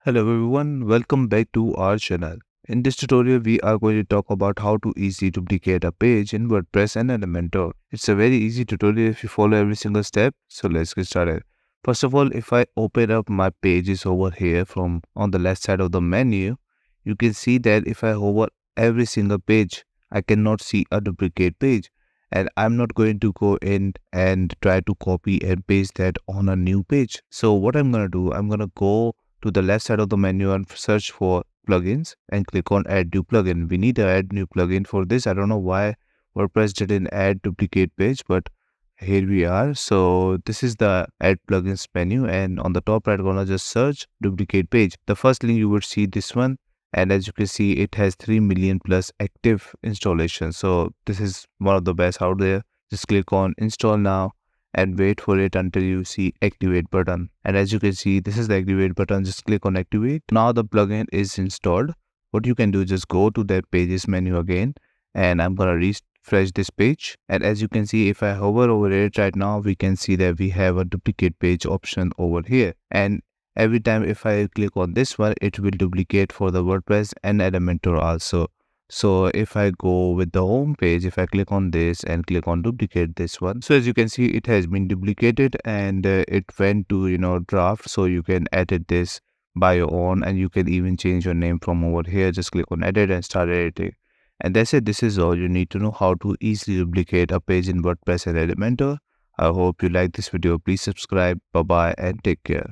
Hello everyone, welcome back to our channel. In this tutorial, we are going to talk about how to easily duplicate a page in WordPress and Elementor. It's a very easy tutorial if you follow every single step, so let's get started. First of all, if I open up my pages over here from on the left side of the menu, you can see that if I hover every single page, I cannot see a duplicate page. And I'm not going to go in and try to copy and paste that on a new page. So what I'm going to do, I'm going to go to the left side of the menu and search for plugins and click on add new plugin. We need to add new plugin for this. I don't know why WordPress didn't add duplicate page, but here we are. So this is the add plugins menu, and on the top right corner just search duplicate page. The first link you would see this one, and as you can see it has 3 million plus active installations. So this is one of the best out there. Just click on install now and wait for it until you see activate button. And as you can see, this is the activate button. Just click on activate. Now the plugin is installed. What you can do, just go to that pages menu again, and I'm gonna refresh this page. And as you can see, if I hover over it right now, we can see that we have a duplicate page option over here. And every time if I click on this one, it will duplicate for the WordPress and Elementor also. So if I go with the home page, if I click on this and click on duplicate this one, so as you can see, it has been duplicated and it went to draft. So you can edit this by your own, and you can even change your name from over here. Just click on edit and start editing. And that's it. This is all you need to know how to easily duplicate a page in WordPress and Elementor. I hope you like this video. Please subscribe. Bye bye and take care.